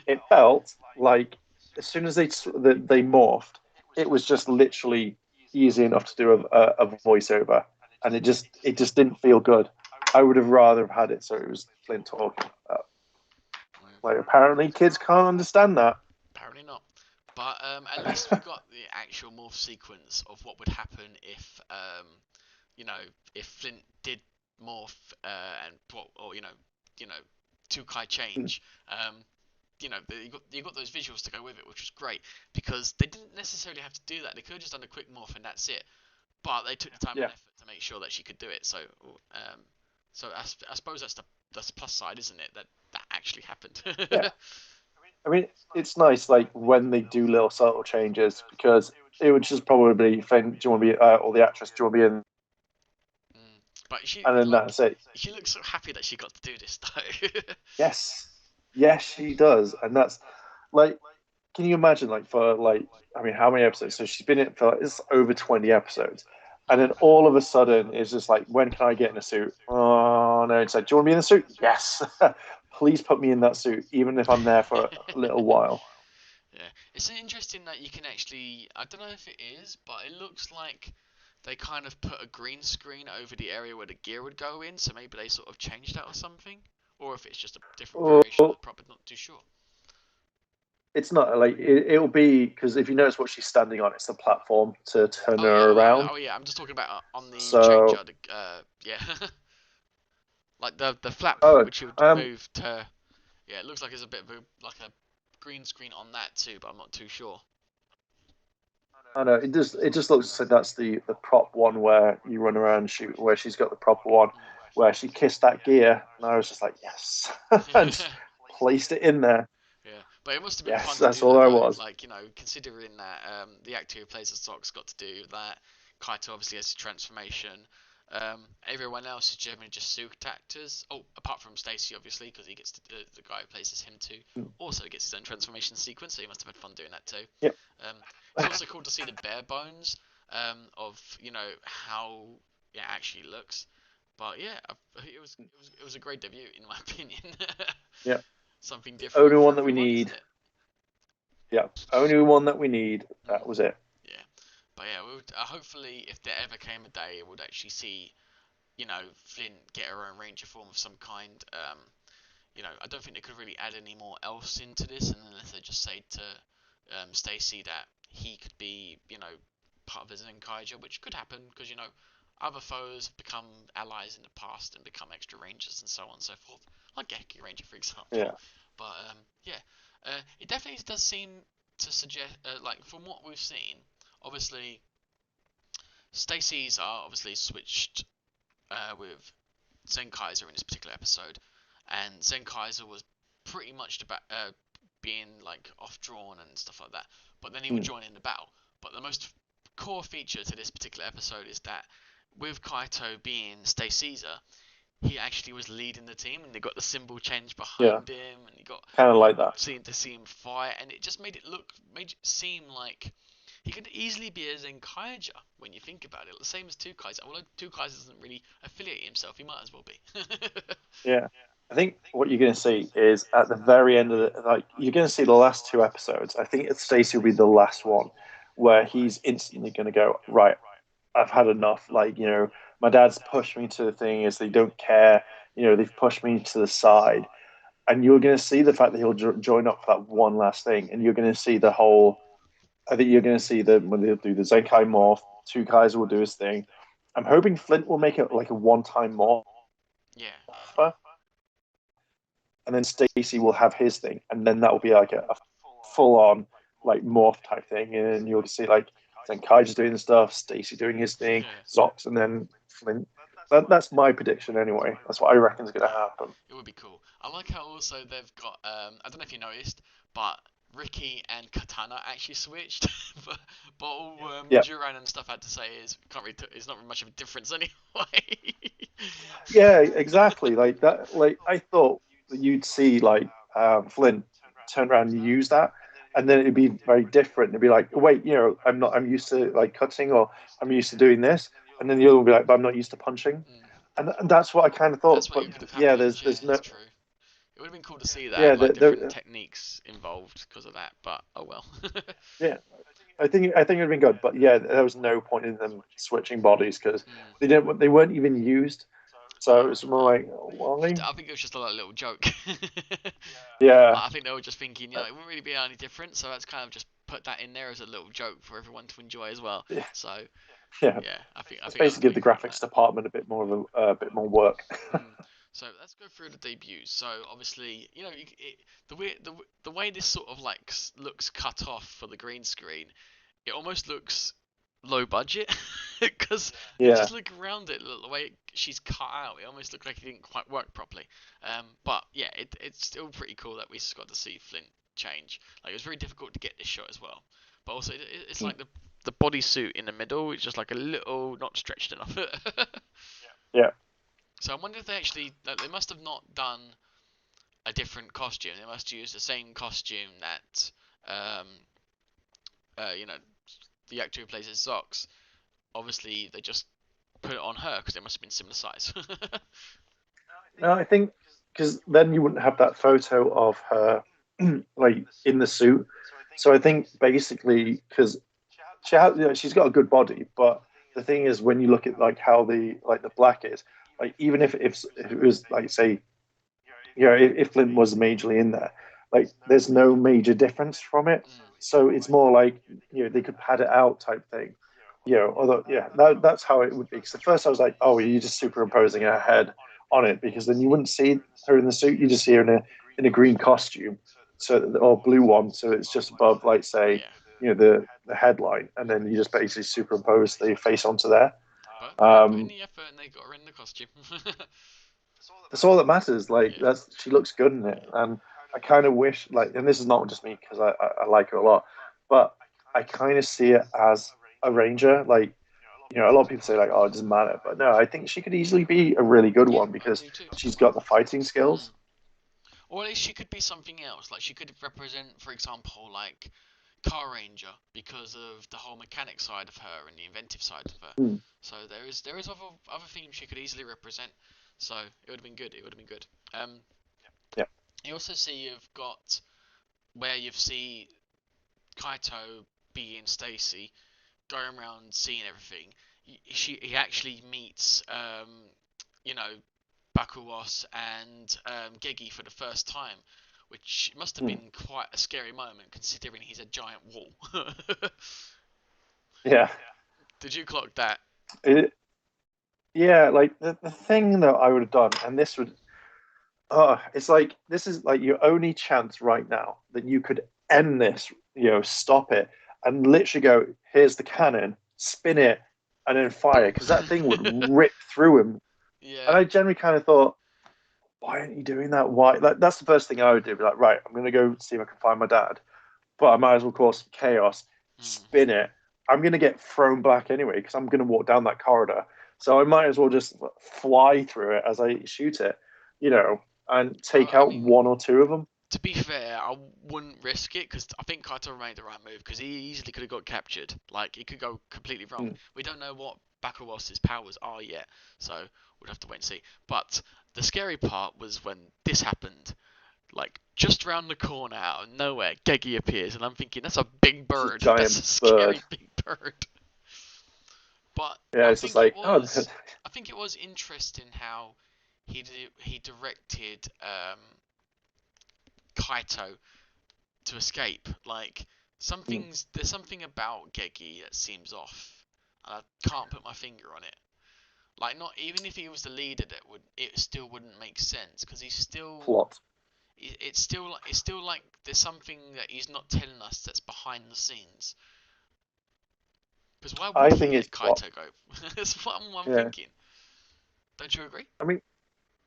It felt like as soon as they morphed, it was just literally easy enough to do a voiceover, and it just didn't feel good. I would have rather have had it so it was Flint talking. Like apparently kids can't understand that. Apparently not. But at least we got the actual morph sequence of what would happen if, you know, if Flint did morph and Twokai change. You got those visuals to go with it, which was great because they didn't necessarily have to do that. They could have just done a quick morph and that's it. But they took the time Yeah. and effort to make sure that she could do it. So I suppose that's the plus side, isn't it? That actually happened. Yeah. I mean, it's nice like when they do little subtle changes, because it would just probably think, do you want to be, or the actress, do you want to be in, Mm. But and then that's it. she looks so happy that she got to do this though. Yes, yes, she does, and that's like, can you imagine like for like, I mean, how many episodes? So she's been in for it's over 20 episodes, and then all of a sudden it's just like, when can I get in a suit? Oh no, it's like, do you want to be in a suit? Yes, please put me in that suit, even if I'm there for a little while. Yeah, it's interesting that you can actually. I don't know if it is, but it looks like they kind of put a green screen over the area where the gear would go in, so maybe they sort of changed that or something, or if it's just a different variation of the Oh, prop. I'm not too sure. it's not like it'll be, because if you notice what she's standing on, it's the platform to turn Oh yeah, her around. oh yeah. I'm just talking about on the So, changer. Yeah, like the flap oh, which would um, move to. Yeah, it looks like there's a bit of a green screen on that too, but I'm not too sure. I know it just looks like that's the prop one where you run around and shoot, where she's got the proper one where she kissed that gear, and I was just like, yes, and Mm. placed it in there. Yeah, but it must have been Yes, fun to that's do all that I though. was. Like, considering that the actor who plays the Socks got to do that, Kaito obviously has his transformation. Everyone else is generally just suit actors. Oh, apart from Stacy, obviously, because he gets to, the guy who plays as him too. Mm. Also gets his own transformation sequence, so he must have had fun doing that too. Yep. It's also cool to see the bare bones of how it actually looks. But yeah, it was a great debut in my opinion. Yeah. Something The different only for one that we everyone, isn't need. it? Yeah. Only one that we need. That Mm, was it. yeah, but yeah, hopefully if there ever came a day, it would actually see Flint get her own Ranger form of some kind. I don't think they could really add any more else into this, and unless they just say to Stacy that he could be part of the Zenkaiger, which could happen because other foes become allies in the past and become extra rangers and so on and so forth, like Geki Ranger for example. Yeah. But yeah, it definitely does seem to suggest, like from what we've seen, obviously Stacy's are obviously switched with Zenkaiser in this particular episode, and Zenkaiser was pretty much about being like off drawn and stuff like that. But then he would Mm. join in the battle. But the most core feature to this particular episode is that with Kaito being Stay Caesar, he actually was leading the team, and they got the symbol change Yeah. behind him, and he got Kind of like that. seeing to see him fight, and it just made it seem like he could easily be a Zenkaiger when you think about it. The same as Tookaiser. Although Tookaiser doesn't really affiliate himself, he might as well be. Yeah. I think what you're going to see is at the very end of you're going to see the last two episodes. I think Stacey will be the last one where he's instantly going to go, right, I've had enough. My dad's pushed me to the thing is they don't care. They've pushed me to the side. And you're going to see the fact that he'll join up for that one last thing. And you're going to see the whole, I think you're going to see when they'll do the Zenkai morph, two guys will do his thing. I'm hoping Flint will make it like a one-time morph, Yeah. and then Stacy will have his thing, and then that will be like a full-on like morph type thing, and then you'll see like Zenkai's doing stuff, Stacy doing his thing, Yeah. Zox, and then Flint. That's my prediction anyway. That's what I reckon is going to happen. It would be cool. I like how also they've got I don't know if you noticed, but Ricky and Katana actually switched. but all Yeah, Duran and stuff had to say is can't really it's not really much of a difference anyway. yeah, exactly. Like that. Like I thought that you'd see like Flint turn around and use that, and then it'd be very different. It'd be like, wait, I'm not. I'm used to like cutting, or I'm used to doing this, and then the other will be like, but I'm not used to punching, Mm. and that's what I kind of thought. That's what But it could have yeah, happened. Yeah, there's that's no, true. It would have been cool to see that, yeah, like different there, techniques involved because of that. But oh well. yeah. I think it'd been good, but yeah, there was no point in them switching bodies because Mm. they weren't even used. So No, it's more no. like why? I think it was just a little joke. Yeah, Like, I think they were just thinking, it wouldn't really be any different, so let's kind of just put that in there as a little joke for everyone to enjoy as well. yeah, So yeah. yeah, I think Let's that was basically give pretty the cool. graphics department a bit more of a bit more work. Mm. So let's go through the debuts. So obviously, the way this sort of like looks cut off for the green screen, it almost looks low budget because if you Yeah. just look around it, the way she's cut out, it almost looks like it didn't quite work properly. But yeah, it's still pretty cool that we just got to see Flint change. Like it was very difficult to get this shot as well, but also it's like the bodysuit in the middle is just like a little not stretched enough. Yeah. So I wonder if they actually like, they must have not done a different costume. They must use the same costume that um, you know the actor who plays as Zox. Obviously, they just put it on her because they must have been similar size. No, I think because then you wouldn't have that photo of her like in the suit. So I think basically because she's got a good body, but the thing is when you look at like how the black is, like even if it was like say if Flint was majorly in there, like there's no major difference from it. Mm. So it's more like they could pad it out type thing. Although yeah, that's how it would be. Because at first I was like, oh, you're just superimposing her head on it because then you wouldn't see her in the suit. You just see her in a green costume, so or blue one. So it's just above, like say, Yeah, the headline, and then you just basically superimpose the face onto there. but they put in Um, the effort and they got her in the costume. that's all that matters. Like Yeah, she looks good in it, and I kind of wish, like, and this is not just me because I like her a lot, but I kind of see it as a ranger. Like, a lot of people say like, oh, it doesn't matter, but no, I think she could easily be a really good Yeah, one I because do too. she's got the fighting Mm. skills. Or at least she could be something else. Like she could represent, for example, like Car Ranger because of the whole mechanic side of her and the inventive side of her. Hmm. So there is other themes she could easily represent. So it would have been good. It would have been good. Um, Yeah. you also see you've got where you see Kaito being Stacy going around seeing everything. He actually meets you know Bakuwas and Gegi for the first time, which must have Hmm. been quite a scary moment considering he's a giant wall. Yeah. Did you clock that? It, yeah, like the thing that I would have done, and this would, it's like this is like your only chance right now that you could end this, stop it, and literally go, here's the cannon, spin it, and then fire, Boom. because that thing would rip through him. And Yeah. I generally kind of thought, why aren't you doing that? Why? Like that's the first thing I would do. Be like, right, I'm gonna go see if I can find my dad, but I might as well cause some chaos, Mm. spin it. I'm gonna get thrown back anyway because I'm gonna walk down that corridor. So I might as well just fly through it as I shoot it, and take I out mean, one or two of them. to be fair, I wouldn't risk it because I think Kaito made the right move because he easily could have got captured. Like, it could go completely wrong. Mm. We don't know what Bakawas's powers are yet, so we'll have to wait and see. But the scary part was when this happened. Like, just round the corner out of nowhere, Gegi appears, and I'm thinking, that's a big It's a bird. That's giant a bird. scary big bird. But Yeah, it's just like, oh, I think it was interesting how he directed Kaito to escape. Like there's something about Gegi that seems off, and I can't put my finger on it. Like not even if he was the leader, it still wouldn't make sense because plot. it's still like there's something that he's not telling us that's behind the scenes. Because why would I he think it's let plot. Kaito go? That's what I'm Yeah. thinking. Don't you agree? I mean,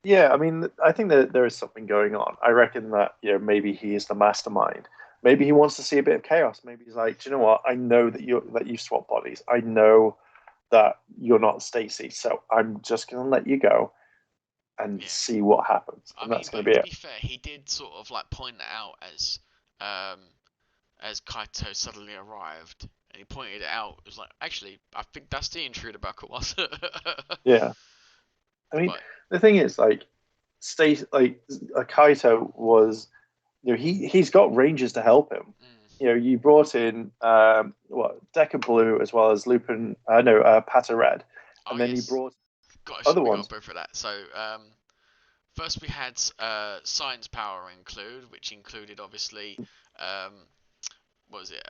yeah, I mean, I think that there is something going on. I reckon that, maybe he is the mastermind. Maybe he wants to see a bit of chaos. Maybe he's like, do you know what? I know that you swap bodies. I know that you're not Stacy, so I'm just gonna let you go and Yeah. see what happens. I And mean, that's gonna but be to it. be fair, he did sort of like point it out um, as Kaito suddenly arrived, and he pointed it out. It was like, actually, I think that's the intruder Bakuwas. Yeah. I mean, But the thing is, like, Stacy, like, Kaito was, he's got rangers to help him. mm, You brought in what Deca Blue as well as Lupin, no, Pata Red, oh and then you yes, brought gosh, other we got ones. to go for that. So first we had science power include, which included obviously um, what was it?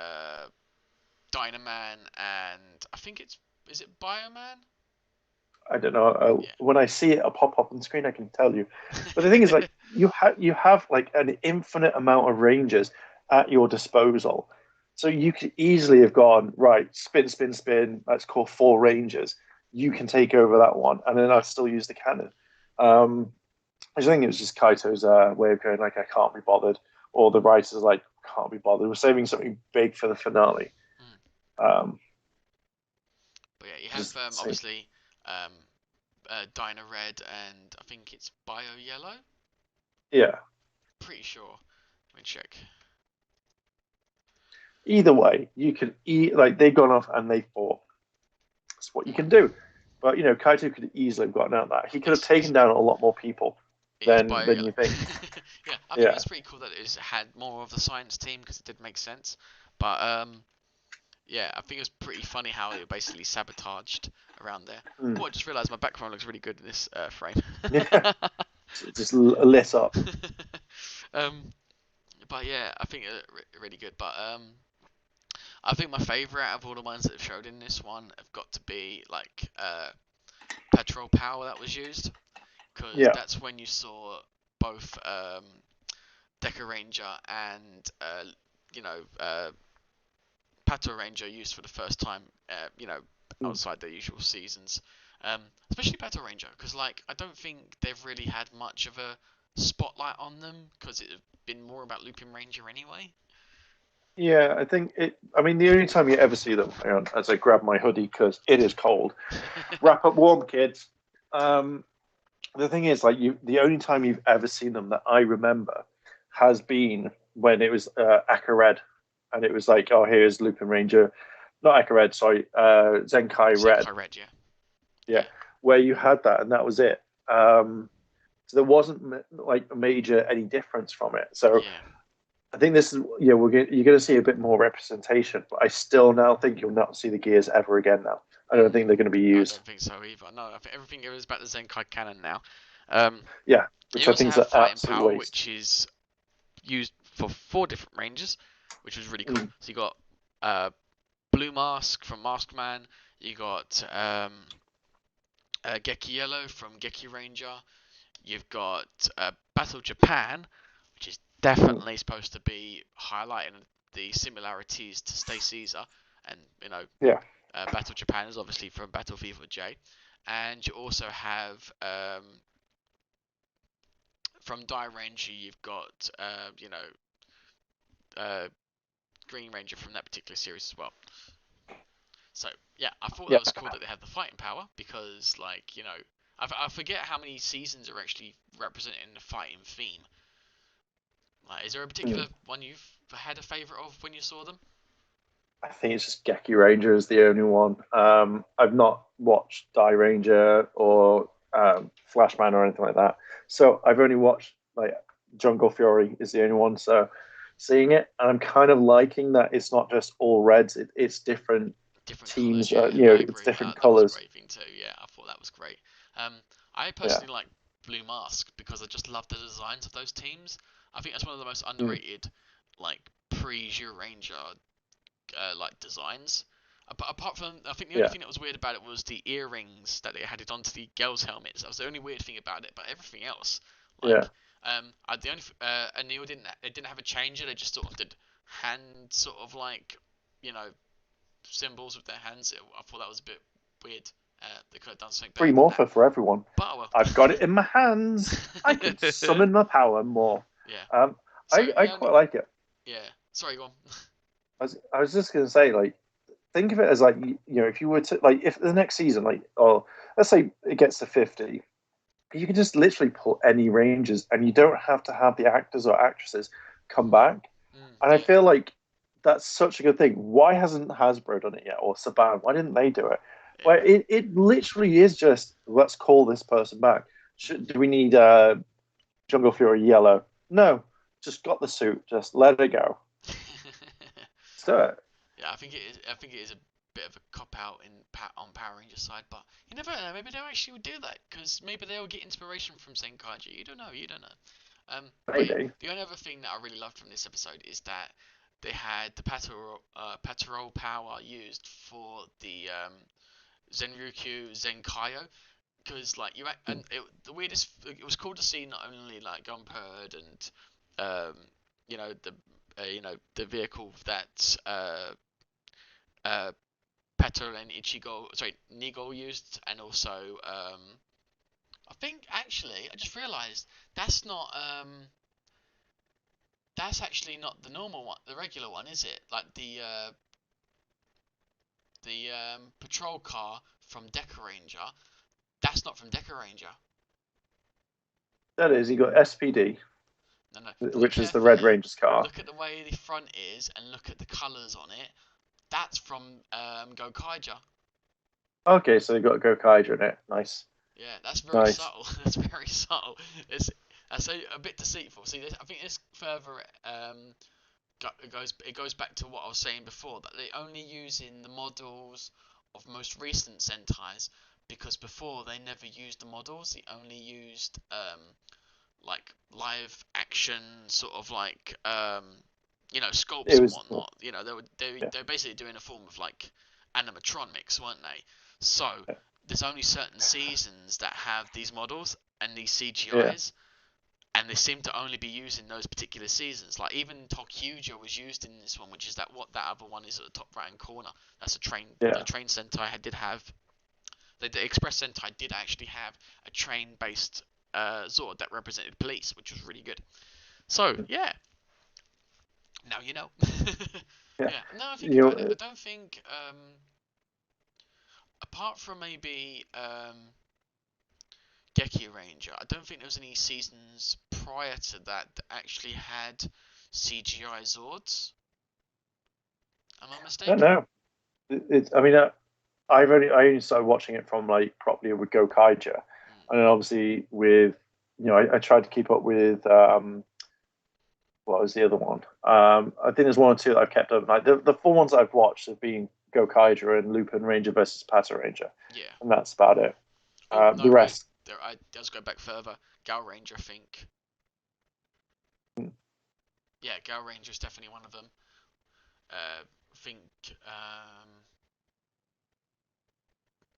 Dynaman and I think it's is it Bioman? I don't know. Yeah. When I see it, a pop up on the screen, I can tell you. But the thing is, like, you have like an infinite amount of rangers at your disposal, so you could easily have gone right, spin, spin, spin. Let's call four rangers. You can take over that one, and then I still use the cannon. Um, I just think it was just Kaito's way of going like, I can't be bothered, or the writers are like, can't be bothered. We're saving something big for the finale. Mm. Um, But yeah, you have just say, obviously um, Dyna Red and I think it's Bio Yellow. yeah. Pretty sure. Let me check. Either way, you could like they've gone off and they fought. That's what you can Mm. do. But Kaito could easily have gotten out of that. He could have It's taken down a lot more people it is than Bio than Yellow. you think. Yeah, I think Yeah. it's pretty cool that it had more of the science team because it did make sense. But yeah, I think it was pretty funny how it basically sabotaged around there. Mm. Oh, I just realised my background looks really good in this frame. Yeah. Just lit up. um, but yeah, I think really good. But I think my favourite out of all the ones that have showed in this one have got to be like petrol power that was used, because Yeah. that's when you saw both Deca Ranger and you know Pato Ranger used for the first time. Mm. Outside their usual seasons, especially Pato Ranger, because like I don't think they've really had much of a spotlight on them because it had been more about Looping Ranger anyway. Yeah, I think it. I mean, the only time you ever see them, hang on, as I grab my hoodie because it is cold. Wrap up warm, kids. Um, the thing is, like the only time you've ever seen them that I remember has been when it was Aka Red, and it was like, oh, here's Lupin Ranger, not Aka Red, sorry, Zenkai Red, Zenkai Red, yeah. yeah, where you had that, and that was it. So there wasn't like a major any difference from it. So Yeah. I think this is you're going to see a bit more representation, but I still now think you'll not see the gears ever again. Now I don't think they're going to be I used. don't think so either. No, I think everything goes back to Zenkai canon now. Um, Yeah, which you I also think is have an fighting absolute power, waste. which is used for 4 different ranges, which was really cool. Mm. So you got Blue Mask from Maskman. You got Geki Yellow from Geki Ranger. You've got Battle Japan, which is Mm. definitely supposed to be highlighting the similarities to Stay Caesar, and Yeah, Battle Japan is obviously from Battle Fever J, and you also have from Die Ranger you've got uh, Green Ranger from that particular series as well. So yeah, I thought yeah. that was cool that they have the fighting power because I forget how many seasons are actually representing the fighting theme. Like, is there a particular Mm. one you've had a favourite of when you saw them? I think it's just Geki Ranger is the only one. I've not watched Die Ranger or Flashman or anything like that. So I've only watched like Jungle Fury is the only one. So seeing it, and I'm kind of liking that it's not just all reds. It's different Different colours, teams. yeah, You know, I it's agree. different That was a colors. great thing too. Yeah, I thought that was great. Um, I Yeah. personally like Blue Mask because I just love the designs of those teams. I think that's one of the most Mm. underrated, like pre-Zero Ranger, like designs. Apart from, I think the only Yeah. thing that was weird about it was the earrings that they added onto the girls' helmets. That was the only weird thing about it. But everything else, Yeah. like, the only Anil didn't have a changer. They just sort of did hand sort of like, you know, symbols with their hands. I thought that was a bit weird. They could have done something better Free than that. morpher for everyone. But oh I've got it in my hands. I can well. summon my power more. Yeah. Um, So I the only quite like it. yeah. Sorry, go on. I was just gonna say, like, think of it as like you know, if you were to like, if the next season, like, oh, let's say it gets to 50, you can just literally pull any ranges, and you don't have to have the actors or actresses come back. And I Yeah. feel like that's such a good thing. Why hasn't Hasbro done it yet, or Saban? Why didn't they do it? Where Yeah. it literally is just let's call this person back. Do we need Jungle Fury yellow? No, just got the suit. Just let it go. So Yeah, I think it is. I think it is a bit of a cop out on Power Rangers side, but you never know. Maybe they actually would do that because maybe they'll get inspiration from Zenkaiger. You don't know. You don't know. But yeah, maybe. the only other thing that I really loved from this episode is that they had the Patrol power used for the Zenryukyu Zenkaiyo because like the weirdest it was cool to see not only like Gunpurd and the the vehicle that uh Petal and Nigo used, and also I think actually I just realised that's not that's actually not the normal one, the regular one, is it? Like the patrol car from Deca Ranger, that's not from Deca Ranger. That is, you got SPD, No, no. Look which is the Red carefully. Ranger's car. Look at the way the front is, and look at the colours on it. That's from Gokaiger. Okay, so they got Gokaiger in it. Nice, Yeah, that's very nice. subtle. That's very subtle. It's that's a bit deceitful. See, I think this further it goes back to what I was saying before that they only use in the models of most recent Sentais because before they never used the models. They only used like live action sort of like It sculpts and was, whatnot. yeah, they were basically doing a form of like animatronics, weren't they? So yeah, there's only certain seasons that have these models and these yeah, CGIs, and they seem to only be using those particular seasons. Like even Tokujo was used in this one, which is that what that other one is at the top right hand corner. That's a train. The yeah. train Sentai did have the Express Sentai did actually have a train based Zord that represented police, which was really good. So yeah, now you know. Yeah. Yeah, no, I think You about it. know, I don't think, apart from maybe Geki Ranger, I don't think there was any seasons prior to that actually had CGI Zords. Am I I don't mistaken? know. I mean, I only started watching it from like properly with Gokaiger, Mm. and then obviously with I tried to keep up with what was the other one? I think there's one or two that I've kept up. Like the full ones I've watched have been Gokaiger and Lupin Ranger versus Pata Ranger, Yeah. and that's about it. Oh The no, wait. rest, There, I let's go back further. Gal Ranger, I think. Yeah, Gal Ranger is definitely one of them. I think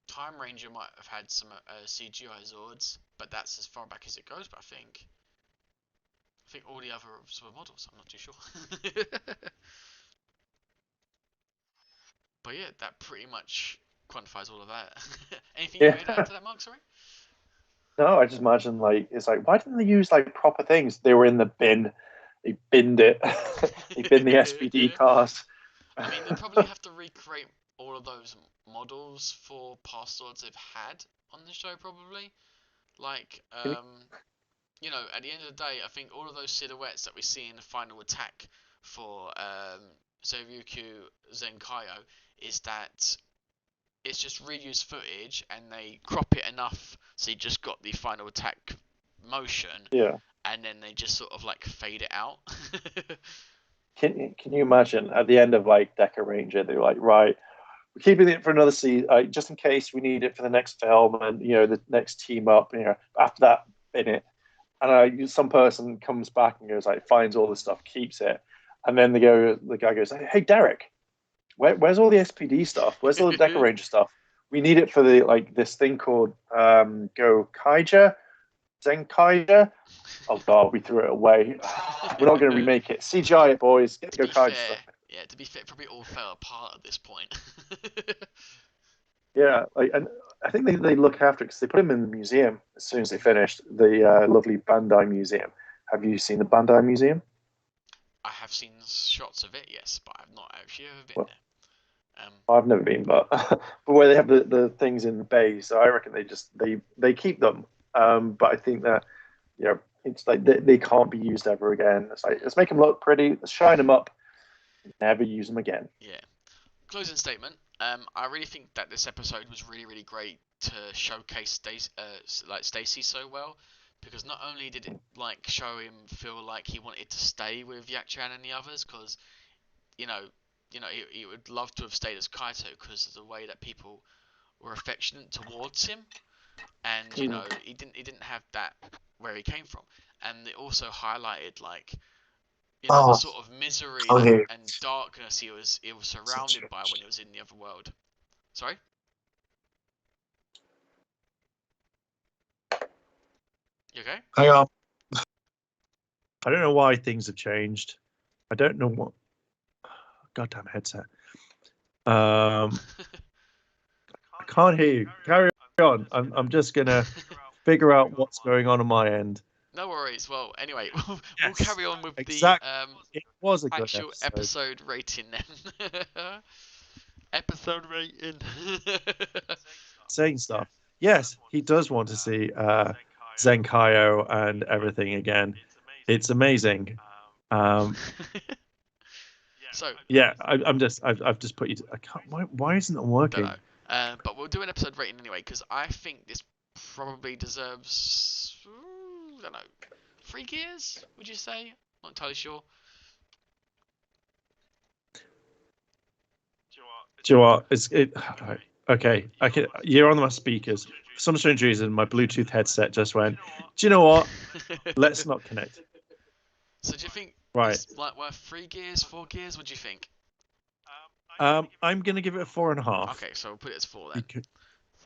Time Ranger might have had some CGI Zords, but that's as far back as it goes. But I think all the other were models. I'm not too sure. But yeah, that pretty much quantifies all of that. Anything you yeah. would add to that, Mark? Sorry. No, I just imagine like it's like why didn't they use like proper things? They were in the bin. They binned it. They binned the SPD cars. I mean, they'd probably have to recreate all of those models for past swords they've had on the show, probably. Like, at the end of the day, I think all of those silhouettes that we see in the final attack for Zeryuku Zenkaiger is that it's just reused footage and they crop it enough so you just got the final attack motion Yeah. and then they just sort of like fade it out. Can you imagine at the end of like Deca Ranger, they're like, right, we're keeping it for another season, just in case we need it for the next film and the next team up. After that, in it, and some person comes back and goes like, finds all the stuff, keeps it, and then the guy goes, hey Derek, where's all the SPD stuff? Where's all the Deca Ranger stuff? We need it for the like this thing called Go Kaija, Zenkaiger. Oh god, we threw it away. We're not going to remake it. CGI it, boys. Get the To Go be Kaija fair, stuff. yeah, to be fair, it probably all fell apart at this point. Yeah, like, and I think they look after it because they put him in the museum as soon as they finished the lovely Bandai Museum. Have you seen the Bandai Museum? I have seen shots of it, yes, but I've not actually ever been Well, there. I've never been, but but where they have the things in the bay, so I reckon they keep them. But I think that it's like they can't be used ever again. It's like let's make them look pretty, let's shine them up, never use them again. Yeah. Closing statement. I really think that this episode was really, really great to showcase Stacy so well, because not only did it like show him feel like he wanted to stay with Yak-chan and the others, because you know, he would love to have stayed as Kaito because of the way that people were affectionate towards him, and Mm. he didn't have that where he came from, and it also highlighted like the Oh, sort of misery okay. and darkness he was surrounded by when he was in the other world. Sorry? You okay? Hang on. I don't know why things have changed. I don't know what. Goddamn headset. I can't hear you. Carry on. I'm just gonna figure out what's going on my end. No worries. Well, anyway, we'll Yes, carry on with the exactly. It was a good actual episode. episode rating then. Episode rating. Saying stuff. Yes, he does want to see Zenkaiyo and everything again. It's amazing. Um, So, yeah, I've just put you. I can't. Why isn't it don't know. working? But we'll do an episode rating anyway because I think this probably deserves, I don't know, 3 gears. Would you say? Not entirely sure. Do you know what? Right. Okay. I can. You're on my speakers. For some strange reason, my Bluetooth headset just went. Do you know what? Let's not connect. So do you think Right. it's like worth 3 gears, 4 gears? What do you think? I'm gonna give it a 4.5. Okay, so we'll put it as 4 then. Because,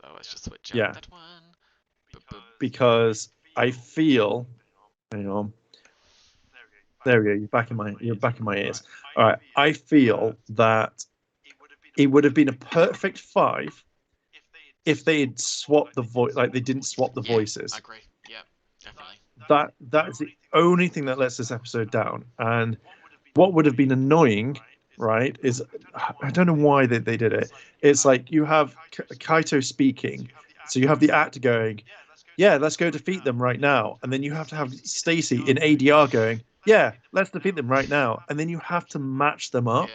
So let's just switch out yeah, that one. because I feel. Hang on. There we go. You're back in my ears. All right. I feel that it would have been a perfect 5 if they had swapped the voice, like they didn't swap the Yeah, I voices. agree. Yeah. that is the only thing that lets this episode down. And what would have been annoying, right, is I don't know why they did it. It's like you have Kaito speaking, so you have the actor going, "Yeah, let's go defeat them right now," and then you have to have Stacy in ADR going, "Yeah, let's defeat them right now," and then you have to match them up. Yeah.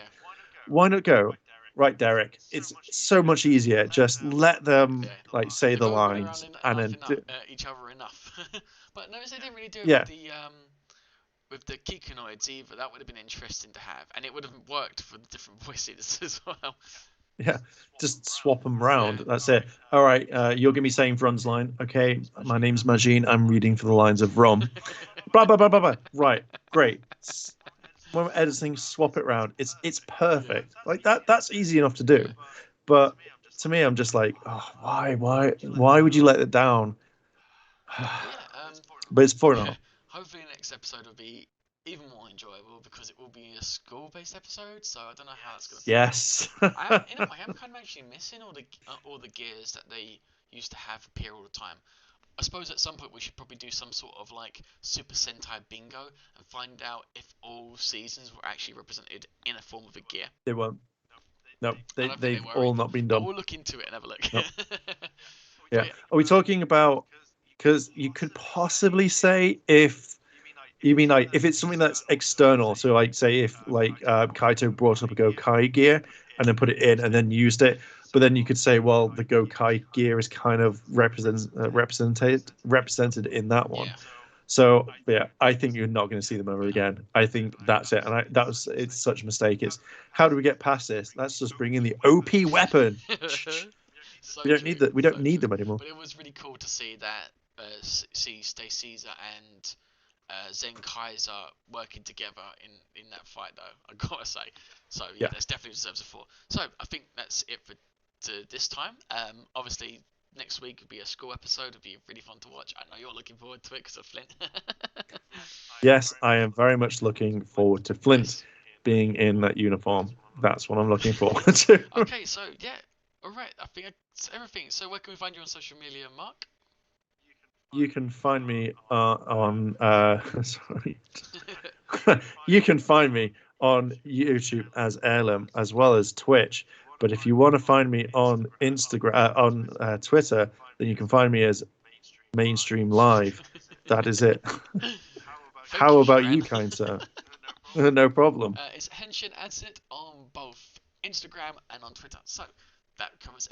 Why not go? Right, Derek. It's so much easier. Just let them Yeah. like say They the both get around lines and enough then enough each other enough. But notice they didn't really do it yeah, with the Kikunoids either. That would have been interesting to have, and it would have worked for the different voices as well. yeah. Just swap them round. Yeah. That's it. All right, you're gonna be saying Vrun's line. Okay, my name's Majin. I'm reading for the lines of Rom. Blah blah blah blah blah. Right, great. When we're editing, swap it round. It's Yeah. perfect. Like that. That's easy enough to Yeah. do. But to me, I'm just like, oh, why would you let it down? But yeah, But it's 4.5. yeah. Hopefully, the next episode will be even more enjoyable because it will be a school-based episode. So I don't know how that's gonna fall. Yes. I am kind of actually missing all the gears that they used to have appear all the time. I suppose at some point we should probably do some sort of like Super Sentai bingo and find out if all seasons were actually represented in a form of a gear. They won't. No, I don't think they they've were all either, not been but done. we'll look into it and have a look. No. But Yeah. yeah, Are we talking about? Because you could possibly say if you mean like if it's something that's external, so like say if like Kaito brought up a Gokai gear and then put it in and then used it, but then you could say, well, the Gokai gear is kind of represented in that one. yeah, So yeah, I think you're not going to see them ever again. I think that's it, and it's such a mistake. It's how do we get past this? Let's just bring in the OP weapon. yeah. So We don't true, need that. We so don't need true. them anymore. But it was really cool to see that see Stay Caesar and Zenkaiger working together in that fight, though. I gotta say. So yeah, Yeah. that's definitely deserves a four. So I think that's it for this time. Obviously next week will be a school episode. It'll be really fun to watch. I know you're looking forward to it because of Flint. Yes, I am very much looking forward to Flint Yes. being in that uniform. That's what I'm looking forward to. Okay, so yeah, all right. I think that's everything. So where can we find you on social media, Mark? You can find me on sorry. You can find me on YouTube as Heirloom as well as Twitch. But if you want to find me on Instagram on Twitter, then you can find me as Mainstream Live. That is it. Thank How you, about Sharan. you, kind sir? No problem. It's Henshin Adsit on both Instagram and on Twitter. So that covers